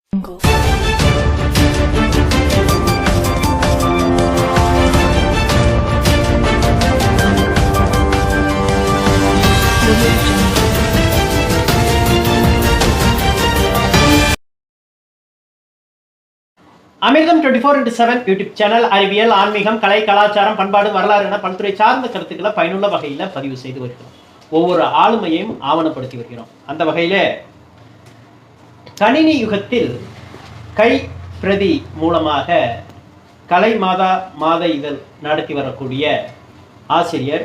அமிர்தம் 24x7 YouTube channel அறிவியல், ஆன்மீகம், கலை, கலாச்சாரம், பண்பாடு, வரலாறு என பல்துறை சார்ந்த கருத்துக்களை பயனுள்ள வகையில் பதிவு செய்து வருகிறோம். ஒவ்வொரு ஆளுமையையும் ஆவணப்படுத்தி வருகிறோம். அந்த வகையில் கணினி யுகத்தில் கை பிரதி மூலமாக கலை மாத இதழ் நடத்தி வரக்கூடிய ஆசிரியர்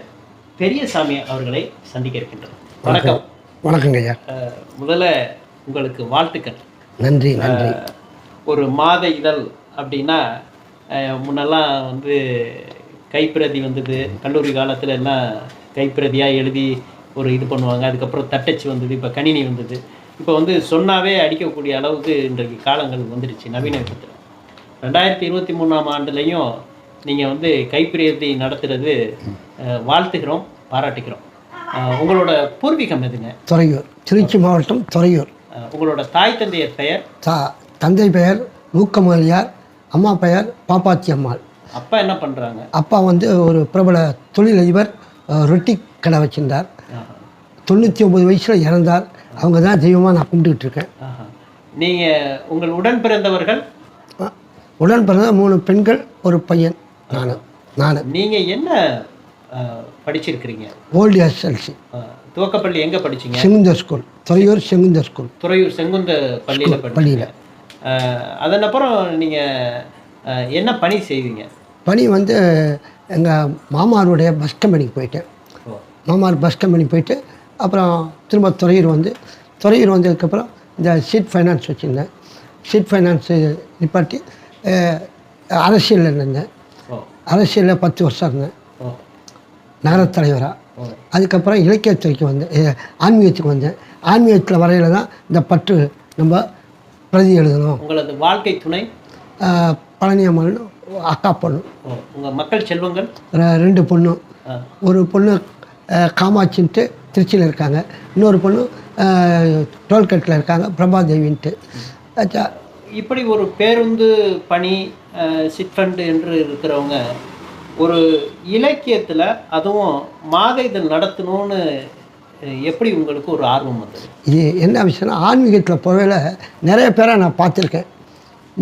பெரியசாமி அவர்களை சந்திக்க இருக்கின்றோம். வணக்கம். வணக்கங்க ஐயா. முதல்ல உங்களுக்கு வாழ்த்துக்கள். நன்றி நன்றி. ஒரு மாத இதழ் அப்படின்னா முன்னெல்லாம் கைப்பிரதி வந்தது. கல்லூரி காலத்தில் எல்லாம் கைப்பிரதியாக எழுதி ஒரு இது பண்ணுவாங்க. அதுக்கப்புறம் தட்டச்சு வந்தது. இப்போ கணினி வந்தது. இப்போ சொன்னாவே அடிக்கக்கூடிய அளவுக்கு இன்றைக்கு காலங்கள் வந்துடுச்சு நவீன யுகத்தில். 2023ஆம் ஆண்டுலேயும் நீங்கள் கைப்பிரதி நடத்துகிறது வாழ்த்துக்கிறோம், பாராட்டுக்கிறோம். உங்களோட பூர்வீகம் எதுங்க? துறையூர், திருச்சி மாவட்டம் துறையூர். உங்களோட தாய் தந்தையர் பெயர்? தந்தை பெயர் மூக்கமாலியார், அம்மா பெயர் பாப்பாச்சி அம்மாள். அப்பா என்ன பண்ணுறாங்க? அப்பா ஒரு பிரபல தொழிலதிபர், ரொட்டி கடை வச்சிருந்தார். 99 வயசில் இறந்தார். அவங்க தான் தெய்வமாக நான் கும்பிட்டுக்கிட்டு இருக்கேன். நீங்கள் உங்கள் உடன் பிறந்தவர்கள்? உடன் பிறந்த 3 பெண்கள், ஒரு பையன். நான் நீங்கள் என்ன படிச்சிருக்கிறீங்க? Old SLC. துவக்கப்பள்ளி எங்கே படிச்சிங்க? Sengunthar school, Thuraiyur Sengunthar school. துறையூர் செங்குந்த பள்ளியில். அதன் அப்புறம் நீங்கள் என்ன பணி செய்வீங்க? பணி எங்கள் மாமாருடைய பஸ் கம்பெனிக்கு போயிட்டேன். மாமார் பஸ் கம்பெனி போயிட்டு அப்புறம் திரும்ப துறையூர் வந்ததுக்கப்புறம் இந்த சீட் ஃபைனான்ஸ் வச்சுருந்தேன். சீட் ஃபைனான்ஸு நிப்பாட்டி அரசியலில் இருந்தேன். அரசியலில் 10 வருஷம் இருந்தேன் நகரத் தலைவராக. அதுக்கப்புறம் இலக்கியத்துறைக்கு ஆன்மீகத்துக்கு வந்தேன். ஆன்மீகத்தில் வரையில் தான் இந்த பற்று நம்ம பிரதி எழுதணும். உங்களது வாழ்க்கை துணை? பழனியம்மன் அக்கா பொண்ணு. உங்கள் மக்கள் செல்வங்கள்? 2 பொண்ணு. ஒரு பொண்ணு காமாட்சின்ட்டு திருச்சியில் இருக்காங்க. இன்னொரு பொண்ணு டோல்கேட்டில் இருக்காங்க, பிரபாதேவின்ட்டு. இப்படி ஒரு பேருந்து பணி, சிட்ஃபண்ட் என்று இருக்கிறவங்க ஒரு இலக்கியத்தில் அதுவும் மாத இதழ் நடத்தணும்னு எப்படி உங்களுக்கு ஒரு ஆர்வம் வந்தது? இது என்ன விஷயம்னா, ஆன்மீகத்தில் போவேல நிறைய பேரை நான் பார்த்துருக்கேன்.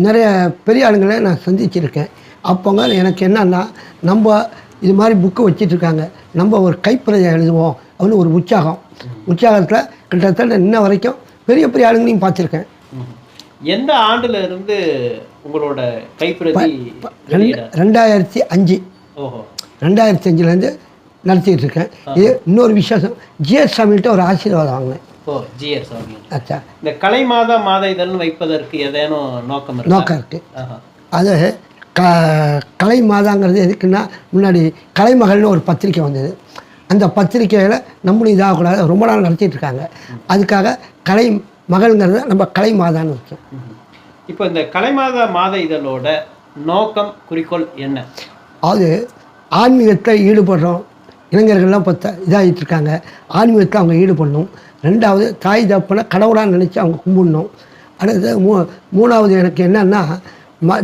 நிறைய பெரிய ஆளுங்களை நான் சந்திச்சிருக்கேன். அப்போங்க எனக்கு என்னன்னா, நம்ம இது மாதிரி புக்கு வச்சிட்ருக்காங்க, நம்ம ஒரு கைப்பிரதியை எழுதுவோம் அப்படின்னு ஒரு உற்சாகத்தில் கிட்டத்தட்ட இன்ன வரைக்கும் பெரிய பெரிய ஆளுங்களையும் பார்த்துருக்கேன். எந்த ஆண்டில் இருந்து உங்களோட கைப்பிரதி? 2005. ஓஹோ. 2005லேருந்து நடத்திக்கிட்டு இருக்கேன். இது இன்னொரு விசேஷம், ஜிஎஸ் சாமிகிட்ட ஒரு ஆசீர்வாதம் வாங்கினேன். ஜிஎஸ் சாமி. அச்சா, இந்த கலை மாத இதழ்னு வைப்பதற்கு ஏதேனும் நோக்கம் இருக்குது. அது கலை மாதாங்கிறது எதுக்குன்னா, முன்னாடி கலைமகள்னு ஒரு பத்திரிக்கை வந்தது. அந்த பத்திரிக்கையில் நம்மளும் இதாகக்கூடாது, ரொம்ப நாள் நடத்திட்டு இருக்காங்க. அதுக்காக கலை மகள்ங்கிறத நம்ம கலை மாதான்னு வச்சோம். இப்போ இந்த கலை மாத இதழோட நோக்கம், குறிக்கோள் என்ன? அது ஆன்மீகத்தில் ஈடுபடுறோம். இளைஞர்கள்லாம் இப்போ இதாகிட்டு இருக்காங்க. ஆன்மீகத்தில் அவங்க ஈடுபடணும். 2வது தாய் தப்பனை கடவுளாக நினச்சி அவங்க கும்பிடணும். அடுத்தது மூணாவது எனக்கு என்னன்னா,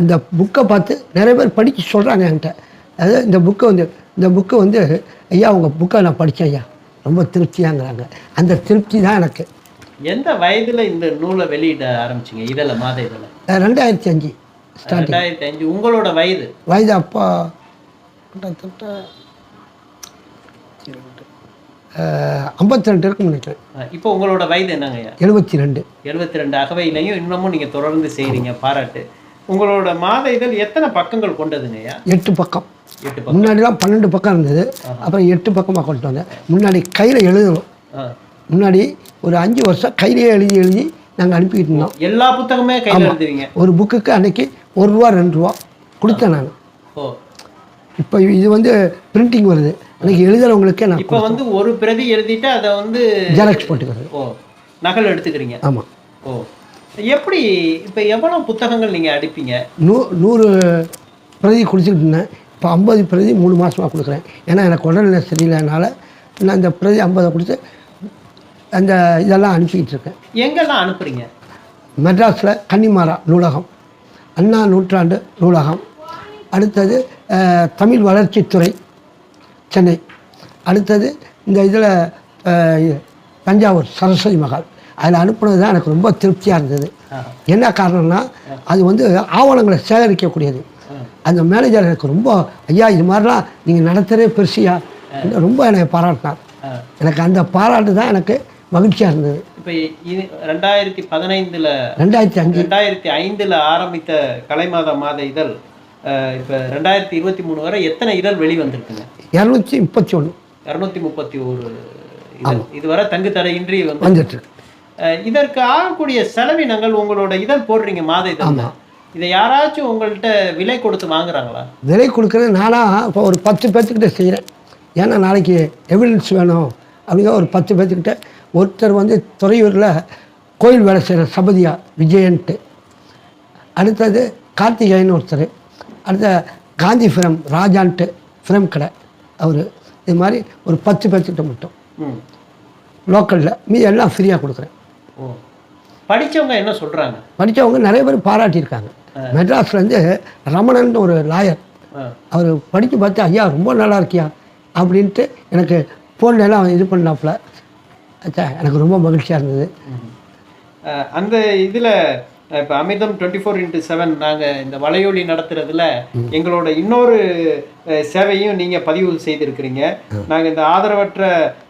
இந்த புக்கை பார்த்து நிறைய பேர் படித்து சொல்கிறாங்க என்கிட்ட. அதாவது இந்த புக்கு ஐயா உங்கள் புக்கை நான் படித்தேன் ஐயா, ரொம்ப திருப்தியாங்கிறாங்க. அந்த திருப்தி தான் எனக்கு. எந்த வயதில் இந்த நூலை வெளியிட ஆரம்பிச்சிங்க? இதில் மாத இதில் 2005 ஸ்டார்டிங். 2005. உங்களோட வயது அப்போ கிட்டத்தட்ட 52 இருக்குன்னு நினைக்கிறேன். இப்போ உங்களோட வயது என்னங்கய்யா? 72. 72. அகவையிலையும் இன்னமும் நீங்கள் தொடர்ந்து செய்கிறீங்க, பாராட்டு. உங்களோட மாத இதழ் எத்தனை பக்கங்கள் கொண்டதுங்கய்யா? 8 பக்கம். முன்னாடிலாம் 12 பக்கம் இருந்தது. அப்புறம் 8 பக்கமாக கொண்டு வந்தேன். முன்னாடி கையில் எழுதணும். முன்னாடி ஒரு 5 வருஷம் கையிலேயே எழுதி நாங்கள் அனுப்பிக்கிட்டு இருந்தோம். எல்லா புத்தகமே கையில் எழுதுவீங்க? ஒரு புக்குக்கு அன்றைக்கி ₹1 ₹2 கொடுத்தேன் நான். இப்போ இது பிரிண்டிங் வருது. அன்றைக்கி எழுதுறவங்களுக்கே நான் இப்போ ஒரு பிரதி எழுதிட்டு அதை ஜெராக்ஸ் போட்டுக்கிறது. நகல் எடுத்துக்கிறீங்க? ஆமாம். எப்படி இப்போ எவ்வளோ புத்தகங்கள் நீங்கள் அடிப்பீங்க? 100 பிரதி கொடுத்துக்கிட்டு இருந்தேன். இப்போ 50 பிரதி 3 மாதமாக கொடுக்குறேன். ஏன்னா எனக்கு உடல்நிலை சரியில்லைனால நான் இந்த பிரதி 50 கொடுத்து அந்த இதெல்லாம் அனுப்பிக்கிட்டு இருக்கேன். எங்கெல்லாம் அனுப்புகிறீங்க? மெட்ராஸில் கன்னிமாரா நூலகம், அண்ணா நூற்றாண்டு நூலகம், அடுத்தது தமிழ் வளர்ச்சித்துறை சென்னை, அடுத்தது இந்த இதில் தஞ்சாவூர் சரஸ்வதி மகால். அதில் அனுப்புனது தான் எனக்கு ரொம்ப திருப்தியாக இருந்தது. என்ன காரணம்னா அது வந்து ஆவணங்களை சேகரிக்கக்கூடியது. அந்த மேனேஜர் எனக்கு ரொம்ப ஐயா இது மாதிரிலாம் நீங்கள் நடத்துகிறே பெருசியா ரொம்ப என்னை பாராட்டினார். எனக்கு அந்த பாராட்டு தான் எனக்கு மகிழ்ச்சியாக இருந்தது. இப்போ 2005 ஆரம்பித்த கலைமாதா மாத இதழ் இப்போ 2023 வரை எத்தனை இதழ் வெளிவந்திருக்குங்க? 231. 231 இதழ் இதுவரை தங்கு தடையின்றி வந்துட்டு. இதற்கு ஆகக்கூடிய செலவினங்கள் உங்களோட இதழ் போடுறீங்க மாத இதழ், இதை யாராச்சும் உங்கள்கிட்ட விலை கொடுத்து வாங்குறாங்களா? விலை கொடுக்குறது நானாக இப்போ ஒரு 10 பேர்த்துக்கிட்ட செய்கிறேன். ஏன்னா நாளைக்கு எவிடன்ஸ் வேணும் அப்படிங்கிற ஒரு 10 பேர்த்துக்கிட்ட. ஒருத்தர் வந்து துறையூரில் கோயில் வேலை செய்கிற சபதியா விஜயன்ட்டு, அடுத்தது கார்த்திகேயன் ஒருத்தர், அடுத்த காந்தி ஃபிரம் ராஜான்ட்டு ஃபிரம் கடை அவர். இது மாதிரி ஒரு 10 பேர்த்துக்கிட்ட மட்டும் லோக்கலில், மீதி எல்லாம் ஃப்ரீயாக கொடுக்குறேன். படித்தவங்க என்ன சொல்கிறாங்க? படித்தவங்க நிறைய பேர் பாராட்டியிருக்காங்க. மெட்ராஸ்லேருந்து ரமணன் ஒரு லாயர், அவர் படித்து பார்த்து ஐயா ரொம்ப நல்லா இருக்கியா அப்படின்ட்டு எனக்கு ஃபோன்லாம் இது பண்ணாப்புல. எனக்கு ரொம்ப மகிழ்ச்சியாக இருந்தது. அந்த இதில் இப்போ அமிர்தம் 24x7 நாங்கள் இந்த வலையொலி நடத்துறதுல எங்களோட இன்னொரு சேவையும் நீங்கள் பதிவு செய்திருக்கிறீங்க. நாங்கள் இந்த ஆதரவற்ற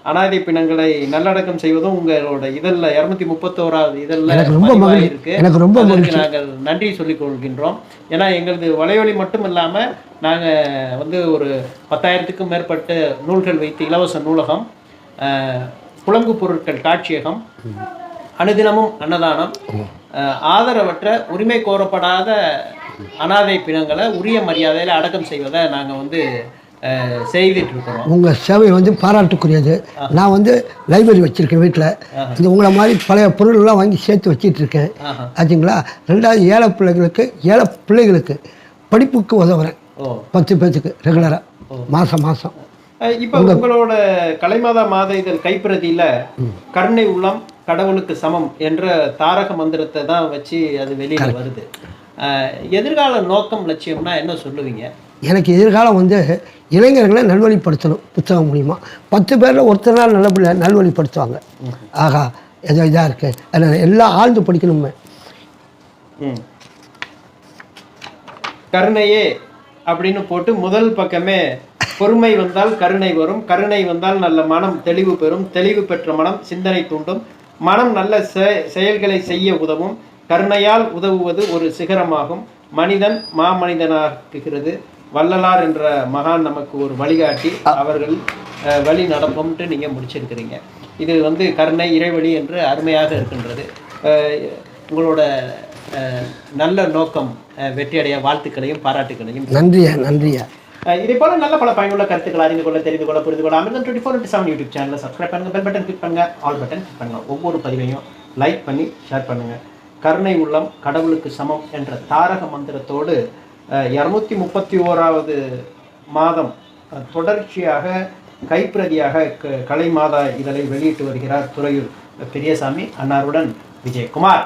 அனாதை பிணங்களை நல்லடக்கம் செய்வதும் உங்களோட இதழில் 231வது இதழில் இருக்கு. எனக்கு ரொம்ப நாங்கள் நன்றி சொல்லிக் கொள்கின்றோம். ஏன்னா எங்களது வலையொலி மட்டும் இல்லாமல் நாங்கள் வந்து ஒரு 10,000க்கும் மேற்பட்ட நூல்கள் வைத்து இலவச நூலகம், புலங்கு பொருட்கள் காட்சியகம், அனுதினமும் அன்னதானம், ஆதரவற்ற உரிமை கோரப்படாத அனாதை பிணங்களை உரிய மரியாதையில் அடக்கம் செய்வதை நாங்கள் வந்து செய்துட்டு இருக்கிறோம். உங்கள் சேவை வந்து பாராட்டுக்குரியது. நான் வந்து லைப்ரரி வச்சுருக்கேன் வீட்டில். இந்த உங்களை மாதிரி பழைய பொருள்லாம் வாங்கி சேர்த்து வச்சிட்டு இருக்கேன் ஆச்சுங்களா. 2வது ஏழை பிள்ளைகளுக்கு படிப்புக்கு உதவுறேன் 10 பேர்த்துக்கு ரெகுலராக மாதம். இப்போ உங்களோட கலைமாதா மாத இதழ் கைப்பிரதியில் கருணை உள்ளம் கடவுளுக்கு சமம் என்ற தாரக மந்திரத்தை தான் வச்சு அது வெளியில் வருது. எதிர்கால நோக்கம் லட்சியம்னா என்ன சொல்லுவீங்க? எனக்கு எதிர்காலம் வந்து இளைஞர்களை நல்வழிப்படுத்தணும். புத்தகம் மூலிமா 10 பேரில் ஒருத்தர் நல்ல நல்வழிப்படுத்துவாங்க. ஆகா ஏதோ இதாக இருக்குது, அதில் எல்லாம் ஆழ்ந்து படிக்கணுமே. கருணையே அப்படின்னு போட்டு முதல் பக்கமே பொறுமை வந்தால் கருணை வரும், கருணை வந்தால் நல்ல மனம் தெளிவு பெறும், தெளிவு பெற்ற மனம் சிந்தனை தூண்டும், மனம் நல்ல செயல்களை செய்ய உதவும், கருணையால் உதவுவது ஒரு சிகரமாகும், மனிதன் மாமனிதனாக்குகிறது, வள்ளலார் என்ற மகான் நமக்கு ஒரு வழிகாட்டி, அவர்கள் வழி நடப்போம்ட்டு நீங்கள் முடிச்சிருக்கிறீங்க. இது வந்து கருணை இறைவழி என்று அருமையாக இருக்கின்றது. உங்களோட நல்ல நோக்கம் வெற்றியடைய வாழ்த்துக்களையும் பாராட்டுகளையும். நன்றியா. இதே போல நல்ல பல பயனுள்ள கருத்துக்கள் அறிந்து கொள்ள, தெரிந்து கொள்ள, புரிந்து கொள்ள அமிர்தம் 24x7 யூடியூப் சேனலை சப்ஸ்கிரைப் பண்ணுங்க, பெல் பட்டன் கிளிக் பண்ணுங்க, ஆல் பட்டன் கிளிக் பண்ணுங்க. ஒவ்வொரு பதிவையும் லைக் பண்ணி ஷேர் பண்ணுங்க. கருணை உள்ளம் கடவுளுக்கு சமம் என்ற தாரக மந்திரத்தோடு 231வது மாதம் தொடர்ச்சியாக கைப்பிரதியாக கலை மாதா இதழை வெளியிட்டு வருகிறார் துறையூர் பெரியசாமி. அன்னாருடன் விஜயகுமார்.